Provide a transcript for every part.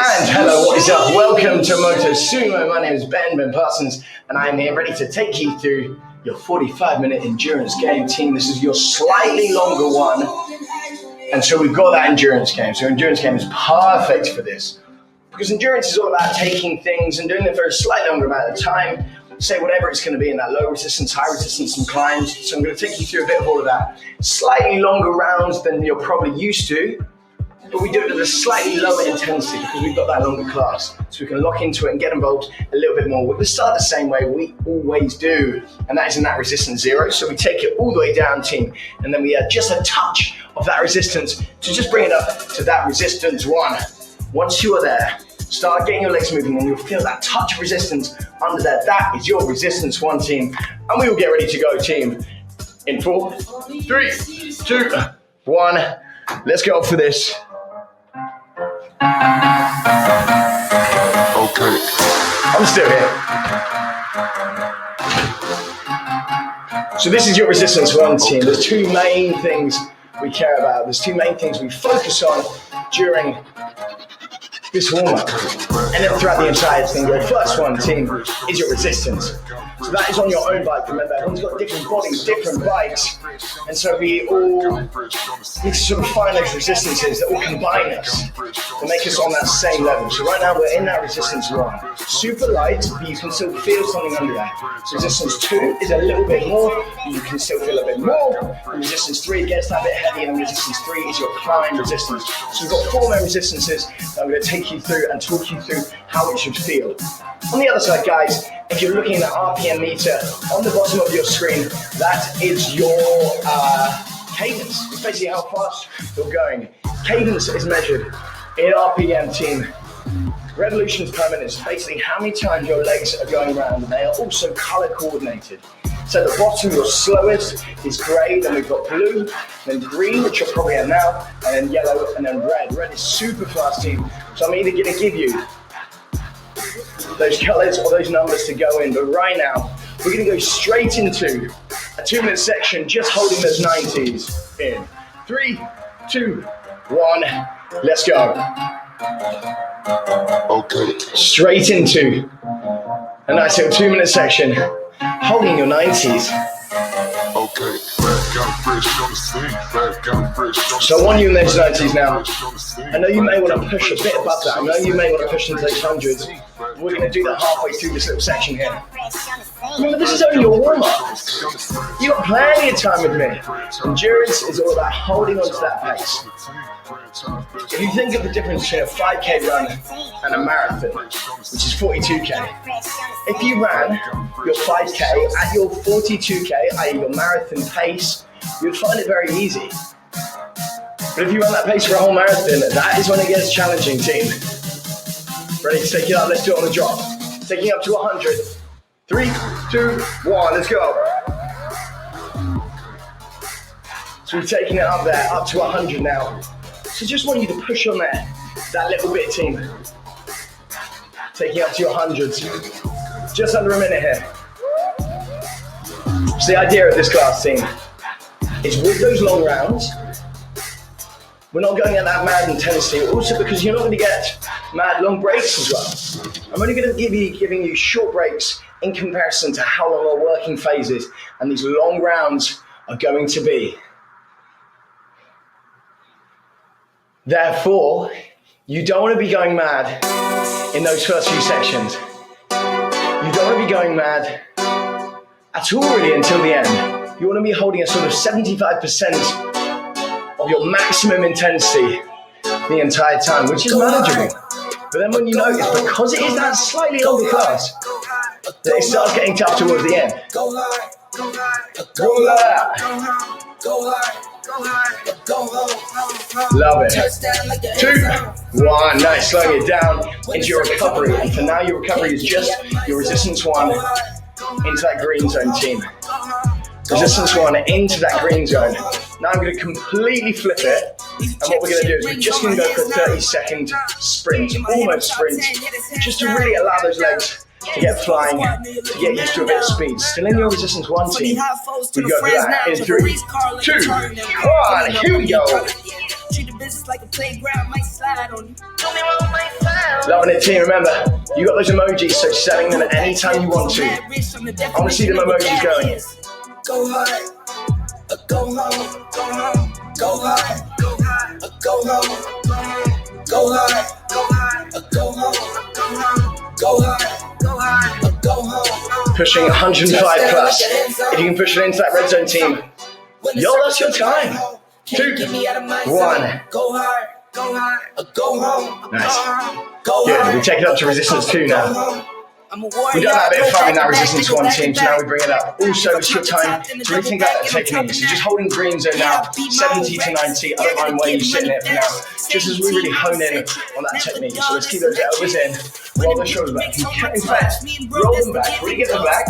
And hello, what is up? Welcome to Motosumo. My name is Ben Parsons, and I am here ready to take you through your 45-minute endurance game team. This is your slightly longer one. And so we've got that endurance game. So endurance game is perfect for this. Because endurance is all about taking things and doing them for a slightly longer amount of time. Say whatever it's going to be in that low resistance, high resistance and climbs. So I'm going to take you through a bit of all of that. Slightly longer rounds than you're probably used to. But we do it at a slightly lower intensity because we've got that longer class. So we can lock into it and get involved a little bit more. We're going to start the same way we always do. And that is in that resistance 0. So we take it all the way down, team. And then we add just a touch of that resistance to just bring it up to that resistance 1. Once you are there, start getting your legs moving and you'll feel that touch of resistance under there. That is your resistance 1, team. And we will get ready to go, team. In 4, 3, 2, 1. Let's go for this. Okay. I'm still here. So this is your resistance 1, team. There's two main things we care about. There's two main things we focus on during this warm-up. And then throughout the entire thing, your first one, team, is your resistance. So that is on your own bike. Remember, everyone's got different bodies, different bikes. And so we all need to sort of find those resistances that will combine us to make us on that same level. So right now we're in that resistance 1. Super light, but you can still feel something under there. Resistance 2 is a little bit more, but you can still feel a bit more. And resistance 3 gets that bit heavy, and resistance 3 is your climb resistance. So we've got 4 main resistances that I'm going to take you through and talk you through how it should feel. On the other side, guys, if you're looking at the RPM meter on the bottom of your screen, that is your cadence. It's basically how fast you're going. Cadence is measured in RPM, team. Revolutions per minute is basically how many times your legs are going around, and they are also color coordinated. So at the bottom, your slowest is gray, then we've got blue, then green, which you're probably at now, and then yellow, and then red. Red is super fast, team. So I'm either going to give you those colors or those numbers to go in, but right now, we're going to go straight into a 2-minute section, just holding those 90s in 3, 2, 1, let's go. Okay. Straight into a nice little 2-minute section, holding your 90s. Okay. So I want you in those 90s now. I know you may want to push a bit above that. I know you may want to push into those 100s. We're going to do that halfway through this little section here. Remember, this is only your warm-up. You've got plenty of time with me. Endurance is all about holding on to that pace. If you think of the difference between a 5K run and a marathon, which is 42K, if you ran your 5K at your 42K, i.e. your marathon pace, you'd find it very easy. But if you run that pace for a whole marathon, that is when it gets challenging, team. Ready to take it up? Let's do it on the drop. Taking it up to 100. 3, 2, 1, let's go. So we're taking it up there, up to 100 now. So just want you to push on there, that little bit, team. Taking up to your 100s. Just under a minute here. So the idea of this class, team, is with those long rounds, we're not going at that mad intensity, also because you're not going to get mad long breaks as well. I'm only going to giving you short breaks in comparison to how long our working phases and these long rounds are going to be. Therefore, you don't want to be going mad in those first few sections. You don't want to be going mad at all really until the end. You want to be holding a sort of 75% of your maximum intensity the entire time, which is manageable. But then when you notice, because it is that slightly older class, that it starts getting tough towards the end. Go hard. Love it. 2, 1, nice, slowing it down into your recovery. And for now, your recovery is just your resistance 1 into that green zone, team. Resistance 1 into that green zone. Now I'm going to completely flip it. And what we're going to do is we're just going to go for a 30-second sprint, almost sprint, just to really allow those legs to get flying, to get used to a bit of speed. Still in your resistance 1, team. We go for that in 3, 2, 1, here we go. Treat the business like a playground, might slide on you. Loving it, team. Remember, you got those emojis, so selling them anytime you want to. I want to see them emojis going. Go hard, go home, go home, go hard, go hard, go home, go hard, go hard, go home, go hard, go hard, go home. Pushing 105 plus. If you can push it into that red zone, team. Yo, that's your time. 2, 1. Go hard, go hard, go home. Nice. Good. We take it up to resistance 2 now. We've done that bit of fun in that resistance 1, team, so now we bring it up. Also, it's your time to really think about that technique. So just holding green zone now, 70 to 90. I don't mind where you sit in it for now. Just as we really hone in on that technique. So let's keep those elbows in, roll the shoulders back. In fact, roll them back, really get them back.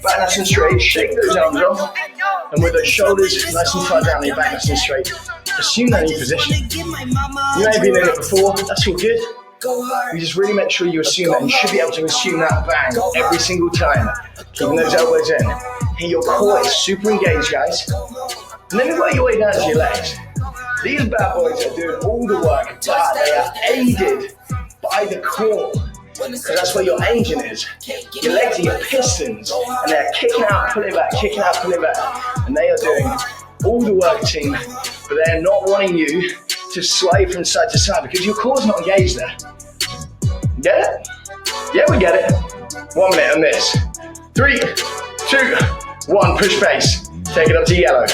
Back nice and straight, shake those arms off. And with those shoulders nice and far down, your back nice and straight. Assume that new position. You may have been in it before, that's all good. You just really make sure you assume that. You should be able to assume that bang every single time. Keeping those elbows in. Here, your core is super engaged, guys. And then you work your way down to your legs. These bad boys are doing all the work, but they are aided by the core. Because that's where your engine is. Your legs are your pistons. And they're kicking out, pulling back, kicking out, pulling back. And they are doing all the work, team. But they're not wanting you to sway from side to side because your core's not engaged there. Get it? Yeah, we get it. 1 minute on this. 3, 2, 1, push pace. Take it up to yellow.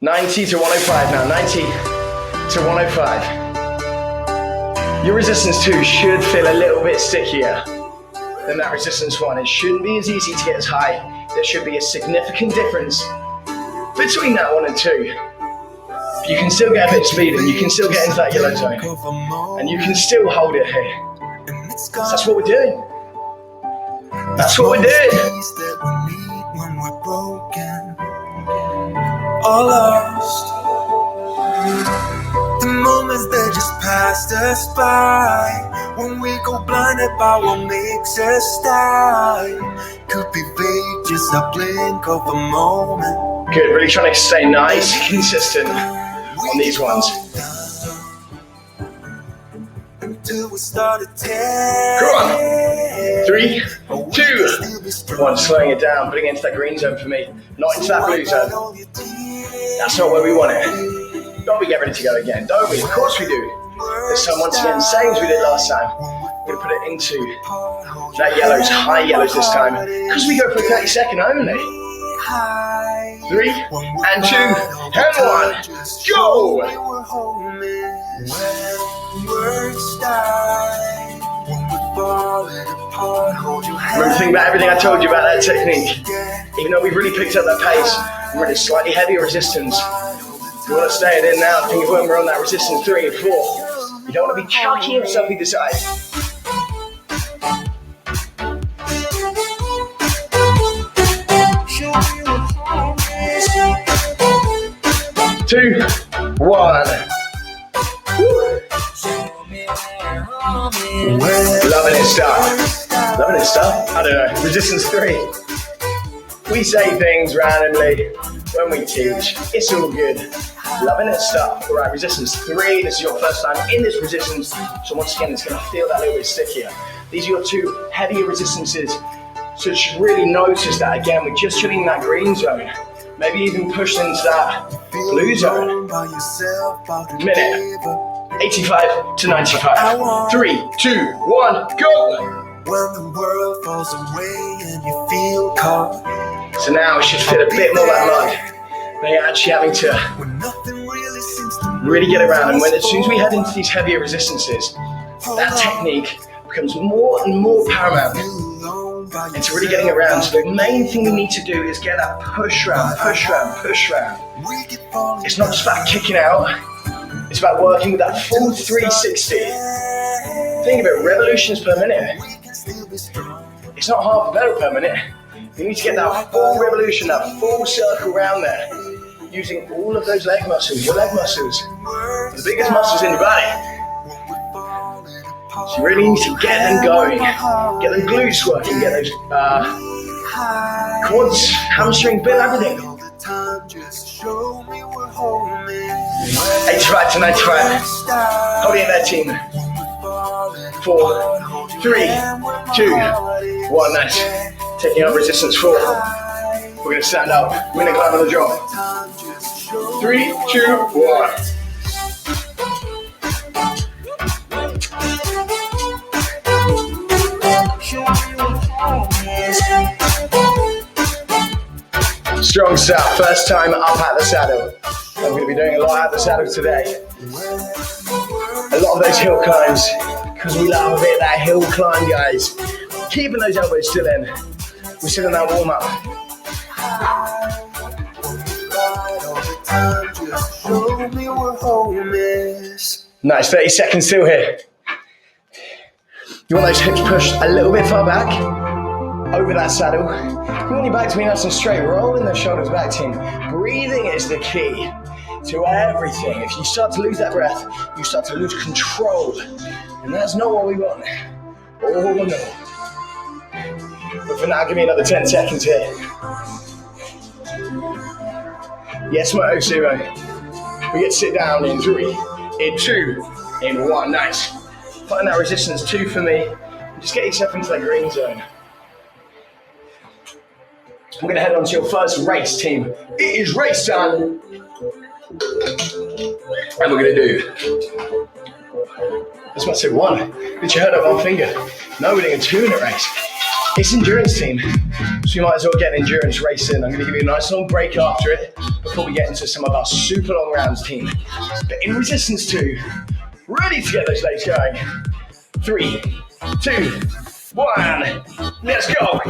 90 to 105 now, 90 to 105. Your resistance 2 should feel a little bit stickier than that resistance 1. It shouldn't be as easy to get as high. There should be a significant difference between that 1 and 2. You can still get a bit of speed and you can still get into that yellow zone. And you can still hold it here. That's what we're doing. That's what we're doing. All lost. The moments that just passed us by. When we go blinded by what makes us die. Could be fake, just a blink of a moment. Good, really trying to stay nice, consistent on these ones. Come on. 3, 2, 1. Slowing it down, putting it into that green zone for me. Not into that blue zone. That's not where we want it. Don't we get ready to go again? Don't we? Of course we do. This time, once again, same as we did last time. We're going to put it into that yellows, high yellows this time. Because we go for a 30-second only. 3, and 2, and 1, go! Remember to think about everything I told you about that technique. Even though we've really picked up that pace, we're in a slightly heavier resistance. You want to stay it in now, think of when we're on that resistance 3 and 4. You don't want to be chucking yourself either side. 2, 1. Loving it stuff. Loving it stuff? I don't know. Resistance 3. We say things randomly when we teach. It's all good. Loving it stuff. All right, resistance 3. This is your first time in this resistance. So once again, it's going to feel that little bit stickier. These are your 2 heavier resistances. So you should really notice that. Again, we're just hitting that green zone. Maybe even push into that blue zone. Minute. 85 to 95. 3, 2, 1, go! When the world falls away and you feel caught. So now it should fit a bit more like mud. Now you're actually having to really get around. And as soon as we head into these heavier resistances, that technique becomes more and more paramount. It's really getting around. So the main thing we need to do is get that push round, push round, push round. It's not just about kicking out. It's about working with that full 360. Think of it, revolutions per minute. It's not half a pedal per minute. You need to get that full revolution, that full circle around there, using all of those leg muscles, your leg muscles, the biggest muscles in your body. So you really need to get them going, get them glutes working, get those quads, hamstrings, build everything. 85 to 95. Holding it there, team. 4, 3, 2, 1. Nice. Taking up resistance 4. We're going to stand up. We're going to climb on the drop. 3, 2, 1. Strong start. First time up at the saddle. I'm going to be doing a lot at the saddle today. A lot of those hill climbs, because we love a bit of that hill climb, guys. Keeping those elbows still in. We're still in that warm up. Nice, 30 seconds still here. You want those hips pushed a little bit far back, over that saddle. You want your back to be nice and straight, rolling the shoulders back, team. Breathing is the key to everything. If you start to lose that breath, you start to lose control. And that's not what we want. Oh no. But for now, give me another 10 seconds here. Yes, Motosumo. We get to sit down in 3, in 2, in 1. Nice. Find that resistance 2 for me. Just get yourself into that green zone. We're going to head on to your first race, team. It is race time. And we're going to do, this might say 1. Did you hurt up one finger? No, we're doing a 2-minute race. It's endurance, team. So you might as well get an endurance race in. I'm going to give you a nice long break after it before we get into some of our super long rounds, team. But in resistance 2, ready to get those legs going. 3, 2, 1. Let's go.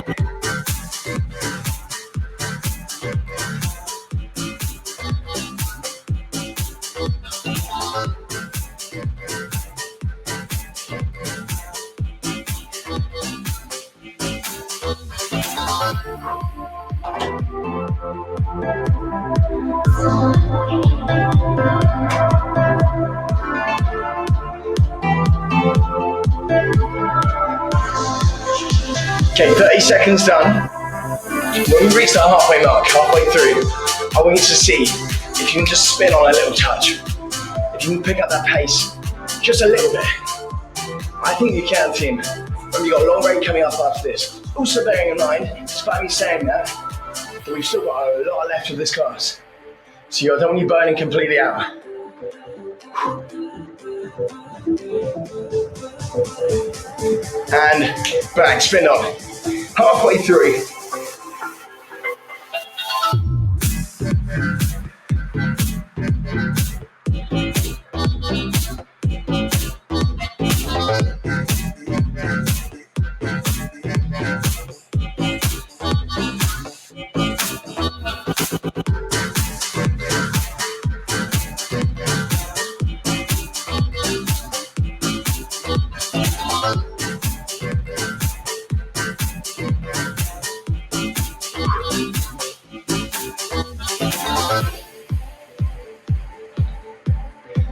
Okay, 30 seconds done. When we reach that halfway mark, halfway through, I want you to see if you can just spin on a little touch. If you can pick up that pace just a little bit. I think you can, team. Remember, you've got a long break coming up after this. Also bearing in mind, despite me saying that we've still got a lot left of this class. So you don't want you burning completely out. And back, spin on. Halfway through.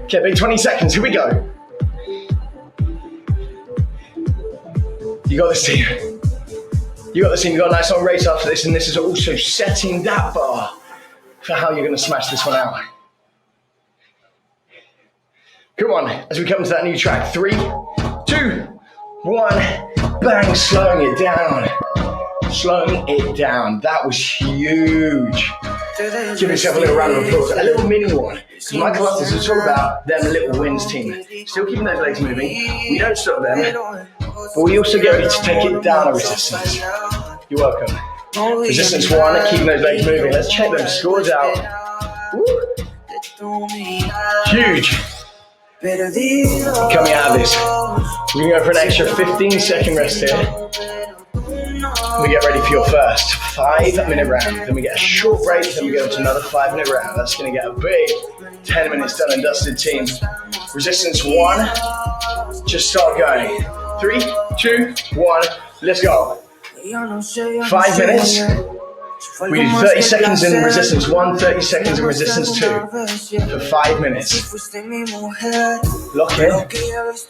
Okay, big 20 seconds, here we go. You got this, team. You got this, team. You got a nice long race after this, and this is also setting that bar for how you're gonna smash this one out. Come on, as we come to that new track. 3, 2, 1, bang, slowing it down. Slowing it down, that was huge. Give yourself a little round of applause, a little mini one. Because my classes are all about them little wins, team. Still keeping those legs moving. We don't stop them, but we also get ready to take it down a resistance. You're welcome. Resistance 1, keeping those legs moving. Let's check them scores out. Woo. Huge. Coming out of this, we're going to go for an extra 15-second rest here. We get ready for your first 5-minute round. Then we get a short break, then we go to another 5-minute round. That's going to get a big 10 minutes done and dusted, team. Resistance 1, just start going. 3, 2, 1, let's go. 5 minutes, We do 30 seconds in resistance 1, 30 seconds in resistance 2 for 5 minutes. Lock in. It's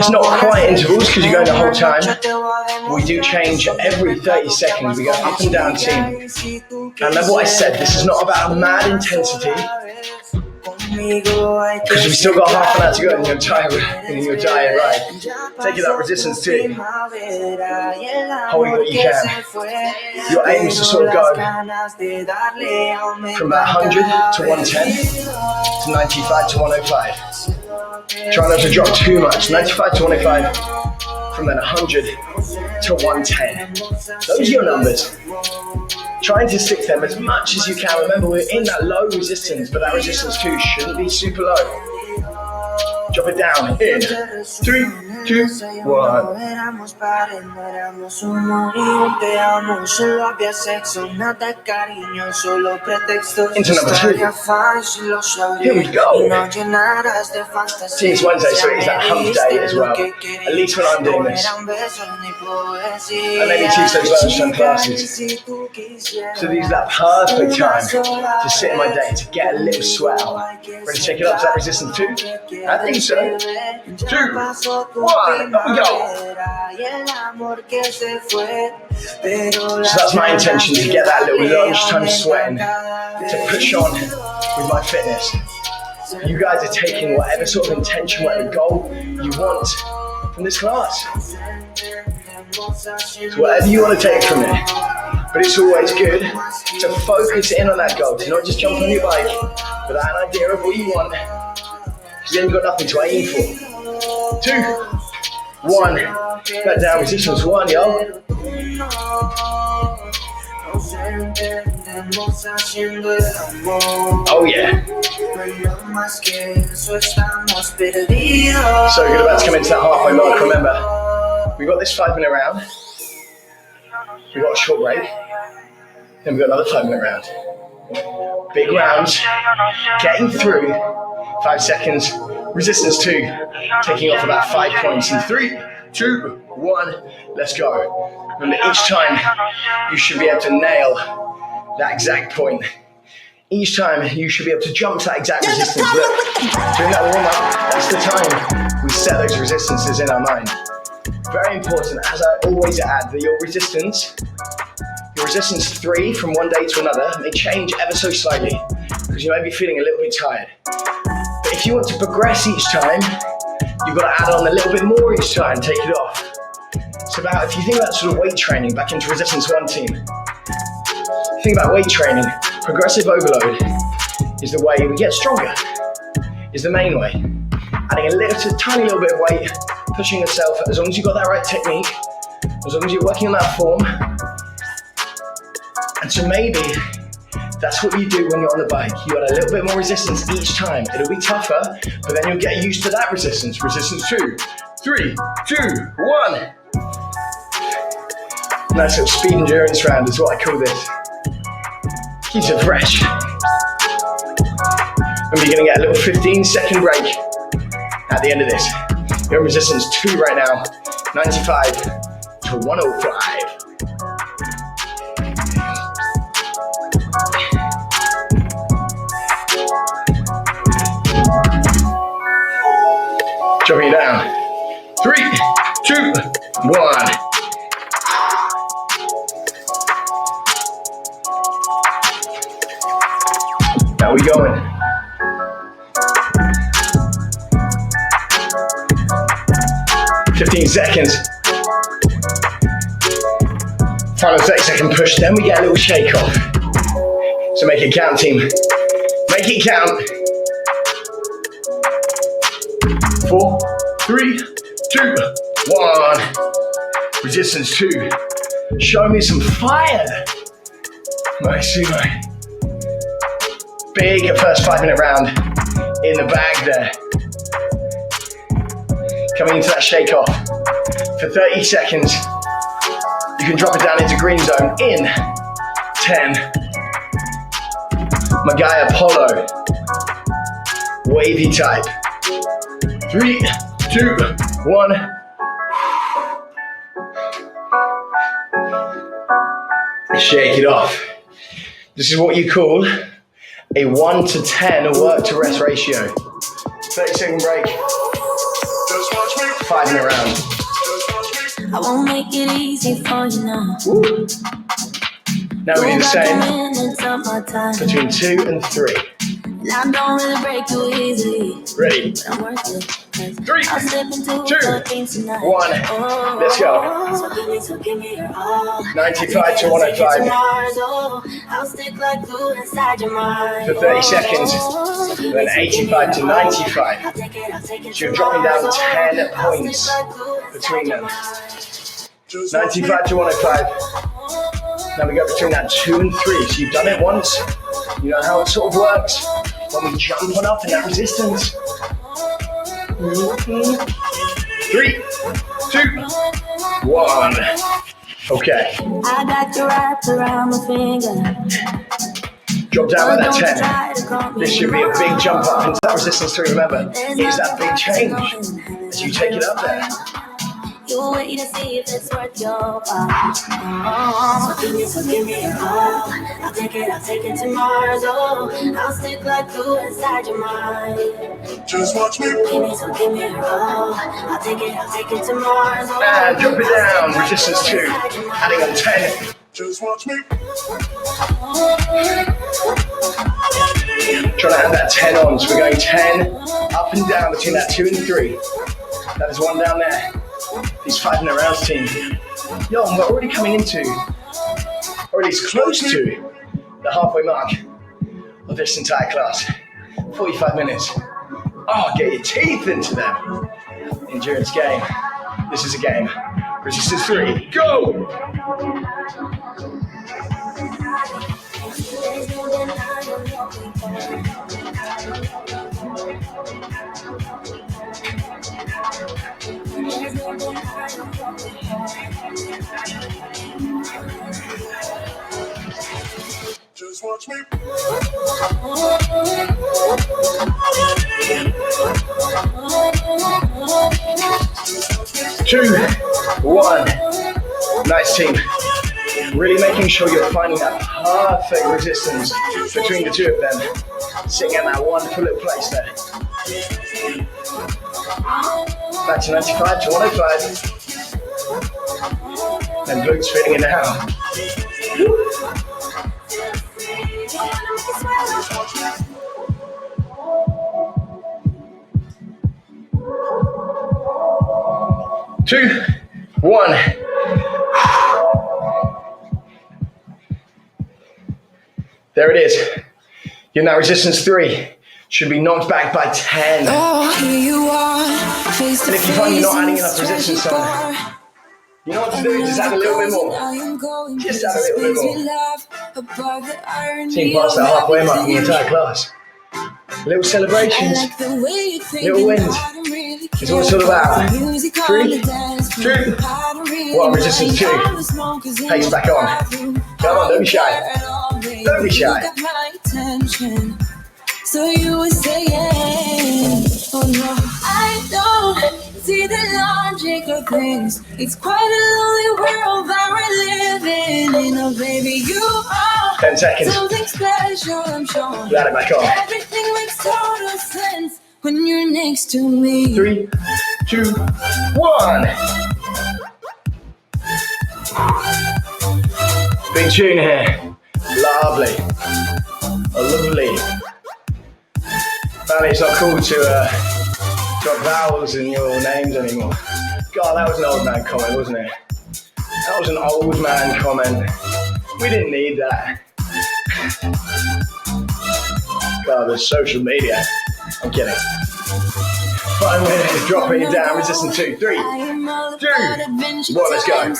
not quiet intervals because you're going the whole time. We do change every 30 seconds. We go up and down team. And remember what I said, this is not about mad intensity. Because we've still got half an hour to go in your diet ride. Take it up, resistance 2. Holding what you can. Your aim is to sort of go from about 100 to 110 to 95 to 105. Try not to drop too much. 95 to 105. From then 100 to 110. Those are your numbers. Trying to stick them as much as you can. Remember, we're in that low resistance, but that resistance too shouldn't be super low. Drop it down. In 3, 2, 1. Into number 2. Here we go. See, it's Wednesday, so it's that hump day as well. At least when I'm doing this. And maybe Tuesday's lunchtime classes. So these are that perfect time to sit in my day to get a little sweat out. Ready to take it up to that resistance 2? I think so. 2, 1, up we go. So that's my intention, to get that little lunchtime sweating, to push on with my fitness. You guys are taking whatever sort of intention, whatever goal you want from this class. So whatever you want to take from it. But it's always good to focus in on that goal, to not just jump on your bike without an idea of what you want. Because then you've got nothing to aim for. 2, 1, back down, resistance 1, yo. Oh yeah. So good, about to come into that halfway mark. Remember, we got this 5-minute round. We got a short break. Then we got another 5-minute round. Big rounds. Getting through 5 seconds. Resistance 2. Taking off about 5 points in 3, 2, 1. Let's go. Remember, each time you should be able to nail that exact point. Each time you should be able to jump to that exact resistance. Look, during that warm-up, that's the time we set those resistances in our mind. Very important, as I always add, that your resistance 3 from one day to another may change ever so slightly, because you may be feeling a little bit tired. But if you want to progress each time, you've got to add on a little bit more each time, take it off. It's about, if you think about sort of weight training, back into resistance 1 team, think about weight training, progressive overload is the way we get stronger, is the main way. Adding a tiny little bit of weight, pushing yourself, as long as you've got that right technique, as long as you're working on that form. And so maybe that's what you do when you're on the bike. You got a little bit more resistance each time. It'll be tougher, but then you'll get used to that resistance. Resistance 2, 3, 2, 1. Nice little speed endurance round is what I call this. Keeps it fresh. And you're gonna get a little 15-second break at the end of this. You're in resistance 2 right now, 95 to 105. Dropping it down. 3, 2, 1. Now we going. Seconds. Final 30-second push, then we get a little shake off. So make it count, team. Make it count. 4, 3, 2, 1. Resistance 2. Show me some fire. Motosumo. Big first 5-minute round in the bag there. Coming into that shake off for 30 seconds. You can drop it down into green zone in 10. My guy Apollo, wavy type. 3, 2, 1. Shake it off. This is what you call a 1 to 10 work to rest ratio. 30-second break. 5 minute round. I won't make it easy for you now. Woo. Now we do the same between 2 and 3. I don't really break too easily. Ready? But I'm worth it. 3, I'll step into 2, 1. Let's go. So give me your all. 95 to 105 I'll stick like glue inside your mind. for 30 seconds. Then 85 to 95. So you're dropping down 10 points between them. 95 to 105. Now we go between that 2 and 3. So you've done it once. You know how it sort of works. When we jump on up in that resistance. 3, 2, 1. Okay. I got you wrapped around my finger. Drop down at that 10. This should be a big jump up into that resistance 3. Remember, it's that big change as you take it up there. You wait to see if it's worth your while. So give me your all. I'll take it to Mars. Oh, I'll stick like glue inside your mind. Just watch me. Give me your all. I'll take it to Mars. Oh, And drop it down, resistance 2. Adding on 10. Just watch me. Trying to add that 10 on, so we're going 10 up and down between that 2 and 3. That is 1 down there. These 5 minute rounds, team. Yo, we're already coming into, or at least close to, the halfway mark of this entire class. 45 minutes. Oh, get your teeth into them. Endurance game. This is a game. Resistance 3. Go! Just watch me. 2, 1. Nice, team. Really making sure you're finding that perfect resistance between the 2 of them. Sitting in that wonderful little place there. Back to 95 to 105. And glutes fitting in now. 2, 1. There it is. Give that resistance 3. Should be knocked back by 10. Oh, here you are, face to And if you find you're not adding enough resistance on, you know what to do? Just add a little bit more. Just add a little bit more. Team past that halfway mark in the entire class. Little celebrations, little wins. It's what it's all about. 3, 2, 1, resistance 2. Pace back on. Come on, don't be shy. Don't be shy. So you were saying, oh no, I don't see the logic of things. It's quite a lonely world that we're living in. Oh baby, you are 10 seconds. something special, I'm sure. Let it back on. Everything makes total sense when you're next to me. 3, 2, 1. Big tune here. Lovely. Lovely. Apparently it's not cool to drop vowels in your names anymore. God, that was an old man comment, wasn't it? That was an old man comment. We didn't need that. God, there's social media. I'm kidding. 5 minutes, dropping it down, resistance 2, 3, 2, 1, let's go.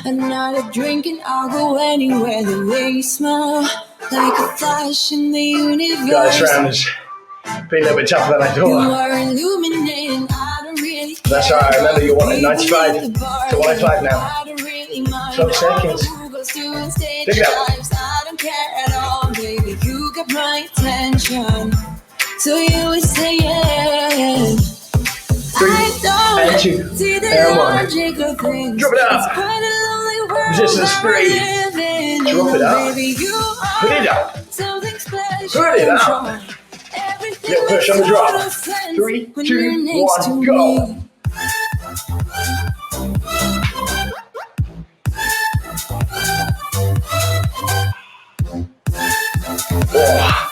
I'm not a drinking, I'll go anywhere. The way you smell, like a flash in the universe. God, this round has been a little bit tougher than I You thought. are illuminating, I don't really care. That's alright, remember you're wanting 95 to 105 now. 12 seconds. Pick it up. I don't care at all, baby. You got my attention. So you were saying, 3, I don't and 2, see the and 1. logic of things. Drop it up. It's quite a lonely world Resistance 3. Drop it up. Put it up. Put it up. Little push on the drop. 3, 2, 1, go. Oh,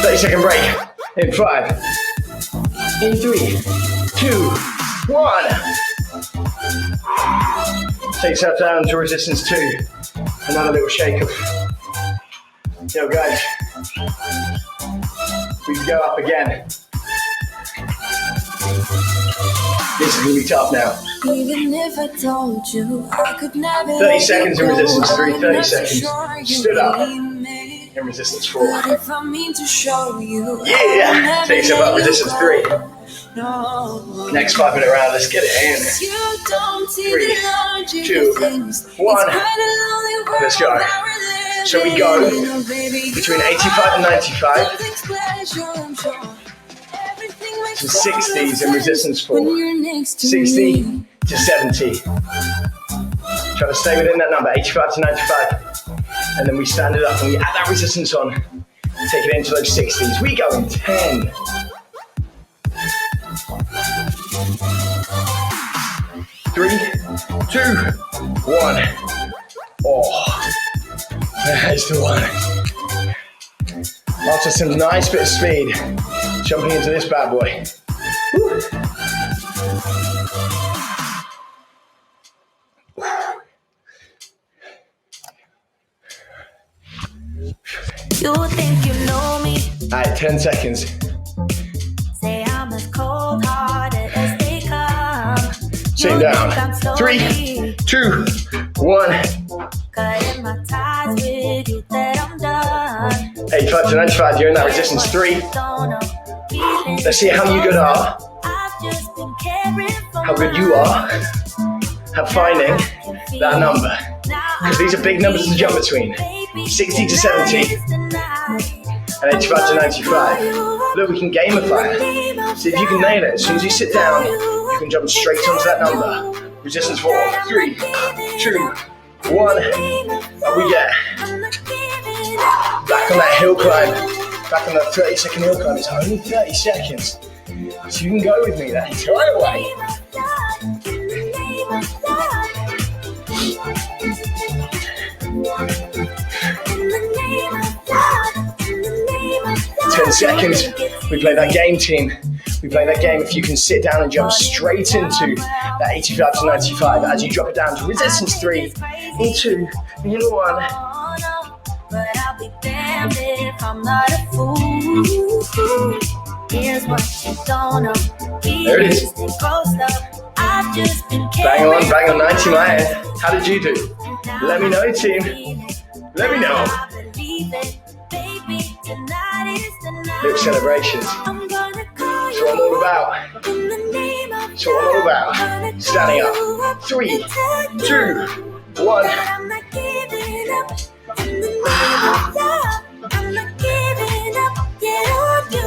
30-second break. In 5. In 3, 2, 1. Take yourself down to resistance 2. Another little shake of. Yo guys, we can go up again. This is gonna be tough now. Even if I told you I could never 30 seconds in resistance 3, 30 seconds. Stood up in resistance 4. But if I mean to show you, Yeah, take yourself up resistance 3. no. Next 5-minute round, let's get it in. You don't see 3, the logic 2, of things. 1. It's quite a lonely world Let's go. that we're So we living go in, baby. between 85 and 95 Something special, I'm sure. Everything makes to 60s in resistance when 4. you're next to 60 me. to 70. Try to stay within that number, 85 to 95. And then we stand it up and we add that resistance on. Take it into those 60s. We go in 10. 3, 2, 1. Oh, there's the one. After some nice bit of speed, jumping into this bad boy. Woo. You think you know me? Alright, 10 seconds. Say I'm as cold-hearted as they come. Sit down. 3, 2, 1. Cutting my ties with you that I'm done. 85 to 95, you're in that resistance 3. Let's see how you good are, how good you are at finding that number. Because these are big numbers to jump between. 60 to 70 and 85 to 95. Look, we can gamify it. See if you can nail it. As soon as you sit down, you can jump straight onto that number. Resistance 4, 3, 2, 1. Up we get. Back on that hill climb. Back on that 30-second hill climb. It's only 30 seconds. So you can go with me that entire way. 10 seconds. We play that game, team. We play that game if you can sit down and jump straight into that 85 to 95 as you drop it down to resistance 3, in 2, in 1. But I'll be damned if I'm not a fool. Here's what you don't know. There it is. I've just been Bang on 90 my head. How did you do? Let me know, team. Let me know. Little celebrations. That's what I'm all about. That's what I'm all about. Standing up. 3, 2, 1. I'm not giving up. In the name of love, I'm not giving up yet on you.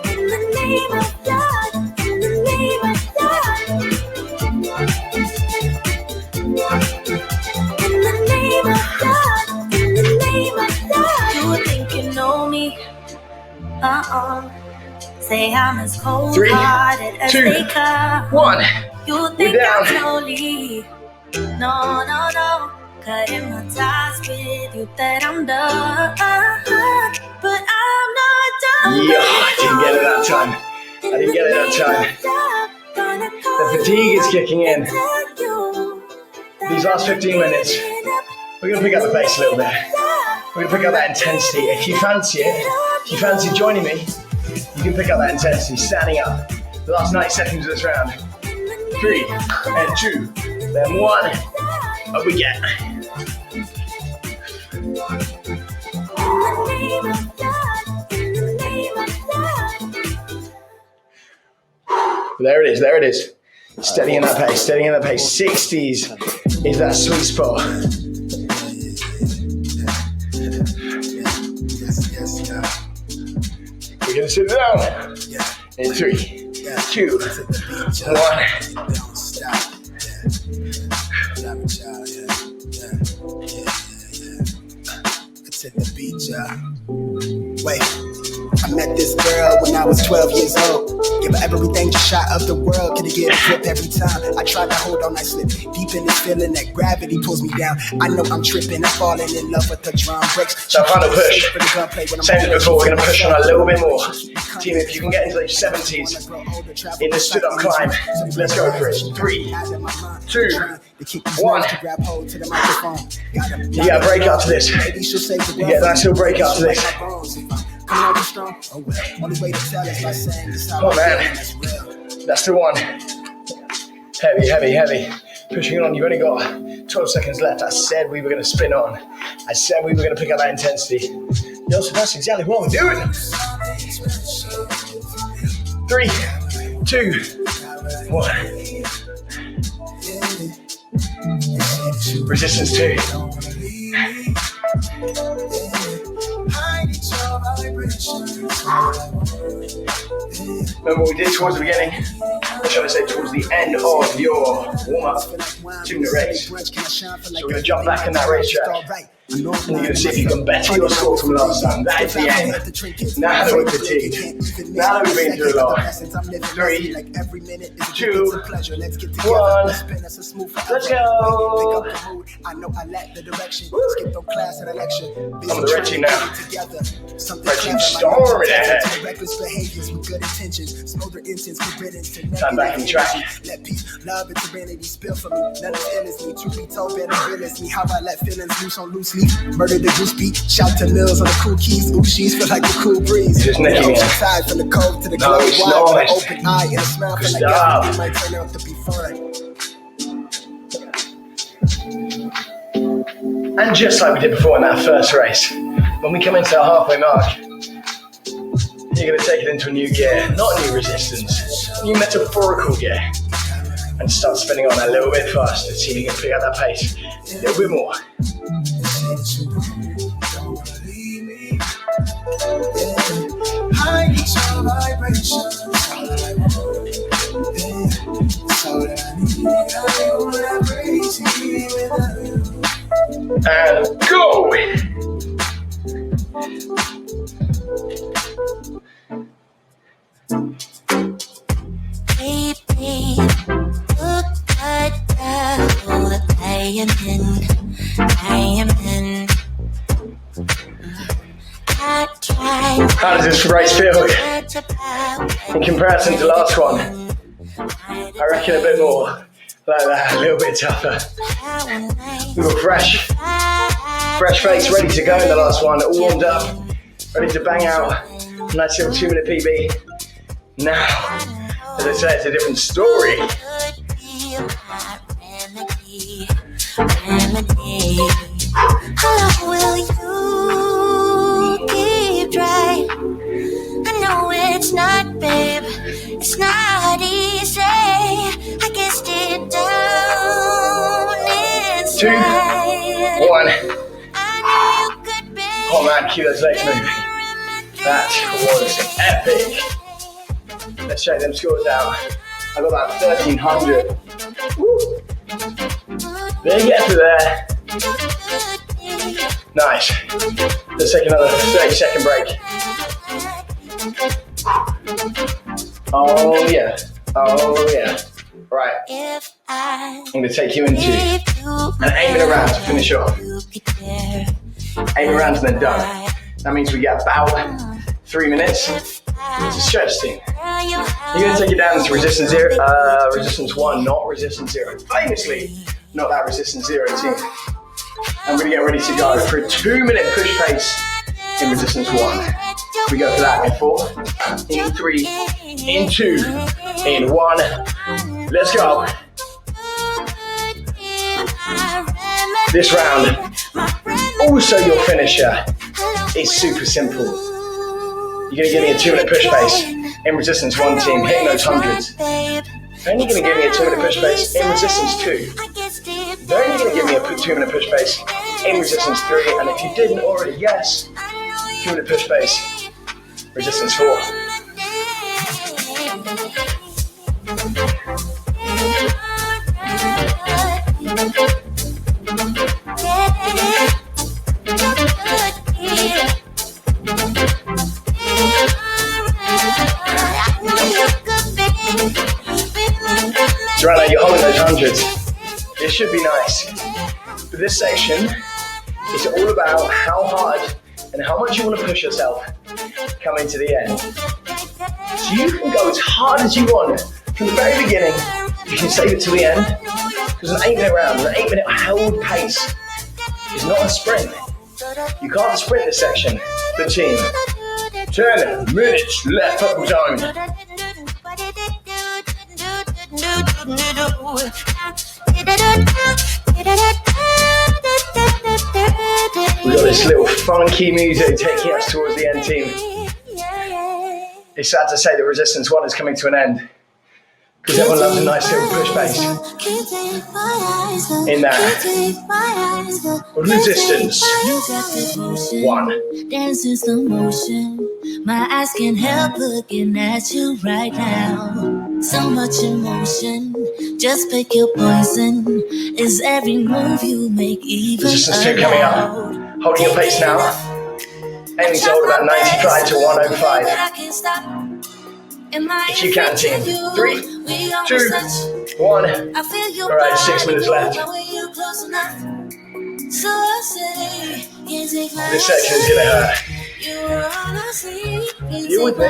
In the name of love, in the name of love. In the name of love, in the name of love. You think you know me? Say I'm as cold-hearted as 3, 2, they come. 1. You think I'm slowly? No. Cutting my ties with you that I'm done. But I'm not done. Yeah, I didn't get it that time. I didn't get it that time. The fatigue is kicking in. These last 15 minutes, we're going to pick up the pace a little bit. We're going to pick up that intensity. If you fancy it, if you fancy joining me, you can pick up that intensity standing up. The last 90 seconds of this round. 3, and 2, then 1. Up we get. There it is. Steady in that pace, 60s is that sweet spot. We're gonna sit down in 3, 2, 1. Don't stop. To the beach, wait. I met this girl when I was 12 years old. Give her everything, just shot of the world. Can I get a grip every time? I tried to hold on, I slip deep in this feeling that gravity pulls me down. I know I'm tripping, I'm falling in love with the drum breaks. So final push. Same as before, we're going to push on a little bit more. Team, if you can get into those 70s in the stood up climb, let's go for it. 3, 2, 1. You get a break after this. You get a nice little break after this. Oh man, that's the one. Heavy, heavy, heavy. Pushing on, you've only got 12 seconds left. I said we were going to spin on. I said we were going to pick up that intensity. Yo, so that's exactly what we're doing. 3, 2, 1. Resistance 2. Remember what we did towards the beginning? Or shall I say towards the end of your warm-up 2-minute race. So we're going to jump back in that racetrack. And you're going to see if you can better your score from last time. That is the aim. Now that we're fatigued. Now that we've been through a lot. 3, 2, 1. Let's go. I'm on the red team now. Red team storming ahead. Time back in the track. Murder the goose beat, shout to Mills on the cool keys, Ooshies feel like a cool breeze. Just necking it. Side from the cove to the club, wide with an open eye and a smile for like everything might turn out to be fun. And just like we did before in that first race, when we come into the halfway mark, you're going to take it into a new gear, not a new resistance, a new metaphorical gear, and start spinning on a little bit faster, see if you can pick up that pace a little bit more. And go! Baby, look at the I am in. How does this race feel in comparison to the last one? I reckon a bit more like that, a little bit tougher. We were fresh face, ready to go in the last one, all warmed up, ready to bang out a nice little 2-minute PB. Now, as I say, it's a different story. How will you keep dry? I know it's not, babe. It's not easy. I guessed it down inside. 2, 1. Oh man, keep those legs moving. That was epic. Let's check them scores out. I got about 1,300. Woo. Big effort there. Nice. Let's take another 30-second break. Oh yeah. Oh yeah. Right. I'm going to take you into an aiming around to finish off. Aiming around and then done. That means we get about 3 minutes to stretch team. You're going to take it down to resistance 1, not resistance 0. Famously, not that resistance 0 team. I'm going to get ready to go for a 2-minute push pace in resistance 1. We go for that in 4, in 3, in 2, in 1. Let's go. This round, also your finisher, is super simple. You're going to give me a 2-minute push pace in resistance 1 team, hitting those hundreds. Then you're going to give me a 2-minute push pace in resistance 2. Then you're going to give me a 2-minute push pace in resistance 3. And if you didn't already guess, 2-minute push pace, resistance 4. Joanna, you're holding those hundreds. This should be nice. But this section is all about how hard and how much you want to push yourself coming to the end. So you can go as hard as you want from the very beginning. You can save it to the end. Because an 8-minute round, an 8-minute held pace is not a sprint. You can't sprint this section. The team. 10 minutes left up zone. We've got this little funky music taking us towards the end, team. It's sad to say that Resistance 1 is coming to an end. Because everyone loves a nice little push bass. In that Resistance 1. Dance in slow motion. My eyes can't help looking at you right now. So much emotion. Just pick your poison. Is every move you make even Resistance 2 coming up. Holding your pace now. Aiming to hold about 95 to 105. If you can, team. 3, 2, 1. Alright, 6 minutes left. This section is gonna hurt. You with me?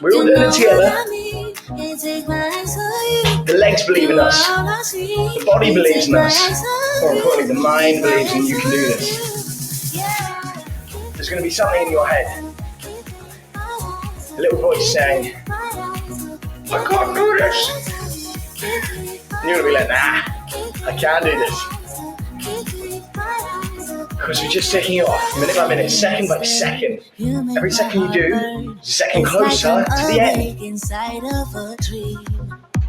We're all doing it together. The legs believe in us. The body believes in us. More importantly, the mind believes in you can do this. There's going to be something in your head. A little voice saying, I can't do this. And you're going to be like, nah, I can't do this. Because we're just taking it off minute by minute, second by second. Every second you do, is a second closer to the end.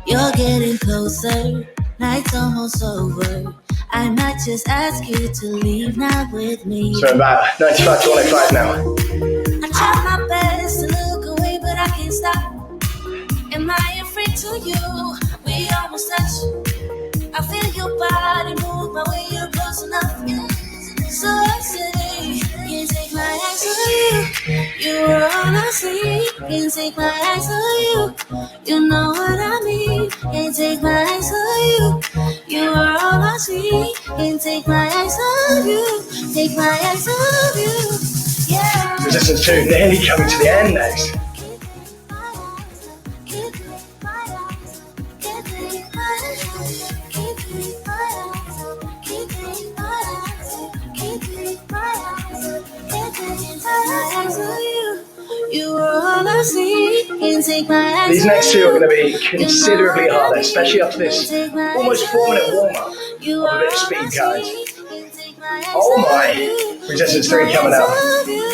You're getting closer, night's almost over. I might just ask you to leave now with me. So about 95 to 105 now. I try my best to look away, but I can't stop. Am I afraid to you? We almost touch. I feel your body move my way, you're close enough. So I say, can't take my eyes off you. You are all I see. Can't take my eyes off you. You know what I mean. Can't take my eyes off you. You are all I see. Can't take my eyes off you. Take my eyes off you. Yeah. Resistance 2 nearly coming to the end next. These next two are going to be considerably harder, especially after this almost 4-minute warm-up of a bit of speed, guys. Oh my! Resistance 3 coming up.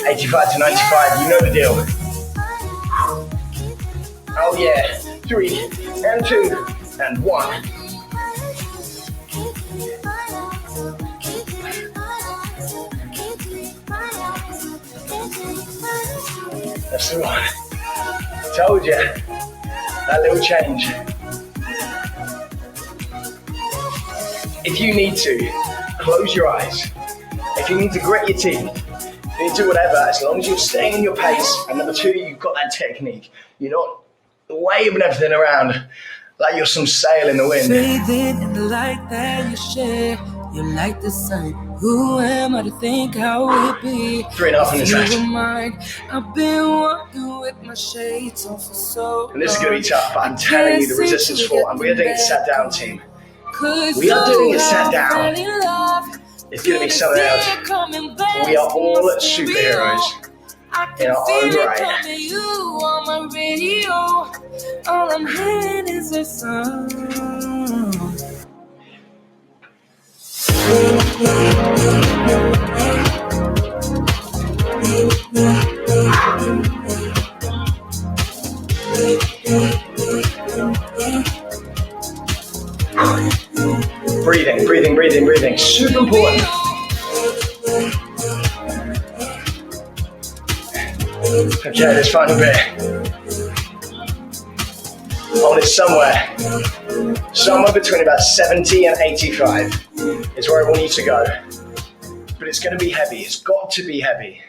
85 to 95, you know the deal. Oh yeah. 3 and 2 and 1. That's the one. Told you. That little change. If you need to, close your eyes. If you need to grit your teeth, if you need to do whatever, as long as you're staying in your pace. And number 2, you've got that technique. You're not waving everything around like you're some sail in the wind. Bathing in the light that you share. You're like the sun. Who am I to think how it be? 3.5 minutes left. I've been walking with my shades on for so. And this is going to be tough, but I'm telling you, the Resistance 4, and we are doing it sat down, team. We are doing it sat down. It's going to be something else. We are all superheroes in our own right. On my radio, all I'm hearing is a song. Breathing, breathing, breathing, breathing. Super important. Okay, this final bit. on it somewhere between about 70 and 85 is where I want you to go. But it's going to be heavy. It's got to be heavy.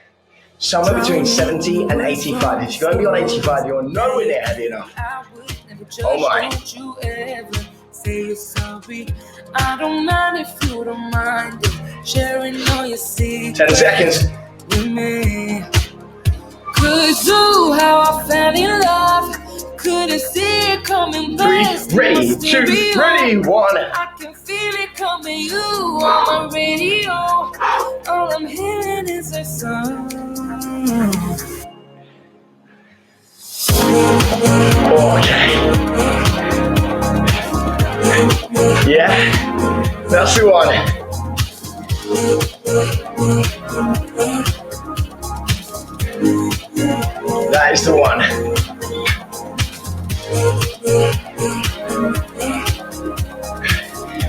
Somewhere between 70 and 85. If you're going to be on 85, you're nowhere near heavy enough. Oh my. I don't mind if you don't mind sharing all your secrets. 10 seconds. With me. Cause how I fell in love. Couldn't see it coming. 3, ready, 2, ready, 1. I can feel it coming. You on my radio. All I'm hearing is a song. Okay. Yeah, that's the one. That is the one.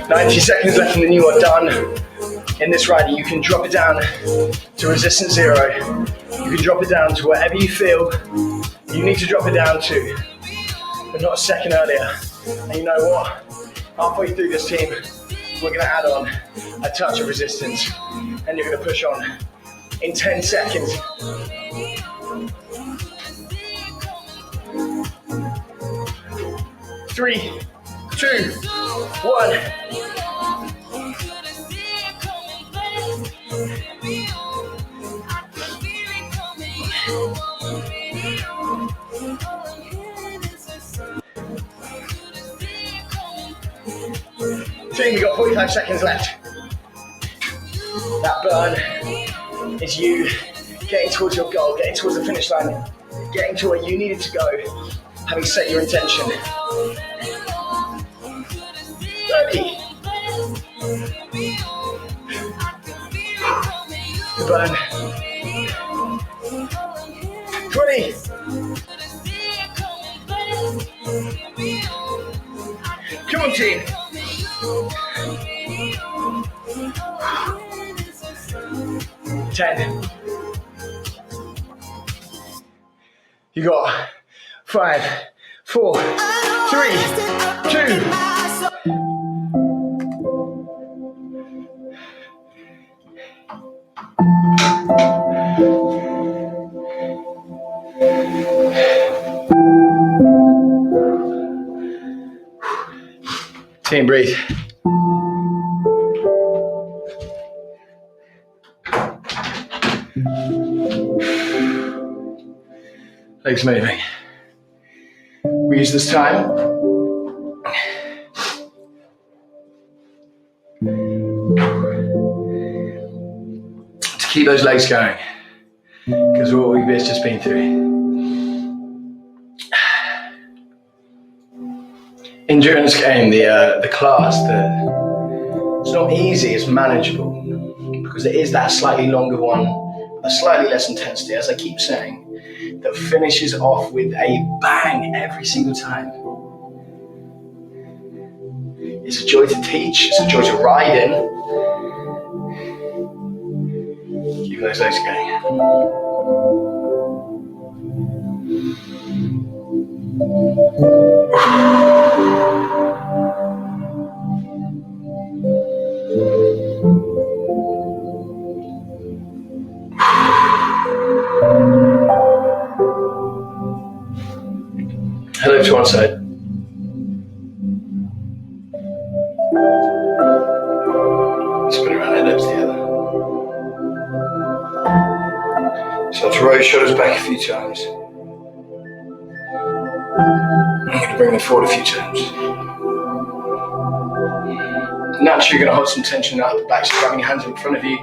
"90 seconds left and then you are done. In this rider, you can drop it down to resistance 0. You can drop it down to whatever you feel you need to drop it down to, but not a second earlier. And you know what? Halfway through this team, we're gonna add on a touch of resistance, and you're gonna push on in 10 seconds. Three, 2, 1. Team, we've got 45 seconds left. That burn is you getting towards your goal, getting towards the finish line, getting to where you needed to go, having set your intention. 30. The burn. 20. Come on, team. 10. You got 5, 4, 3, 2. Team, breathe. Legs moving. We use this time to keep those legs going, because what we've just been through. Endurance game, the class, it's not easy, it's manageable, because it is that slightly longer one, a slightly less intensity, as I keep saying, that finishes off with a bang every single time. It's a joy to teach, it's a joy to ride in. Keep those legs going. Head over to one side. Spin around, head over to the other. Start to roll your shoulders back a few times. I'm going to bring them forward a few times. Naturally, you're going to hold some tension up the back, so grabbing your hands in front of you.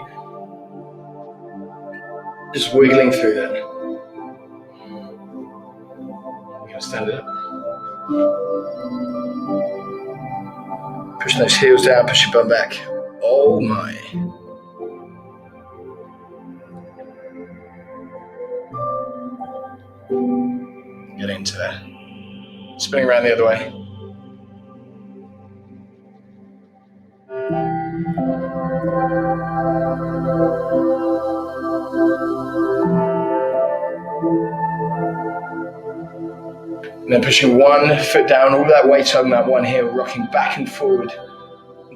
Just wiggling through that. You're going to stand it up. Push those heels down, push your bum back. Oh my. Get into that. Spinning around the other way. And then pushing one foot down, all that weight on that one heel, rocking back and forward.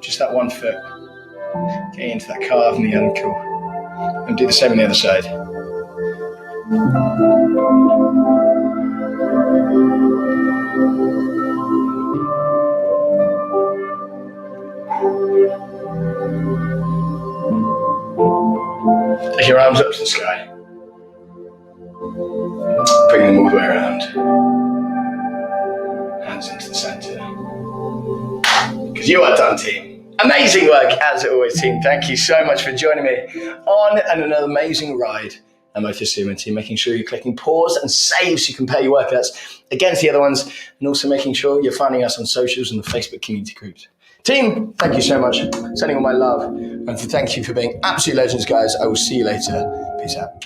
Just that one foot. Getting into that calf and the ankle. And do the same on the other side. Take your arms up to the sky. Bring them all the way around. Hands into the center. Because you are done, team. Amazing work, as always, team. Thank you so much for joining me on another amazing ride at Motosumo, team. Making sure you're clicking pause and save so you can pair your workouts against the other ones, and also making sure you're finding us on socials and the Facebook community groups. Team, thank you so much. Sending all my love, and thank you for being absolute legends, guys. I will see you later. Peace out.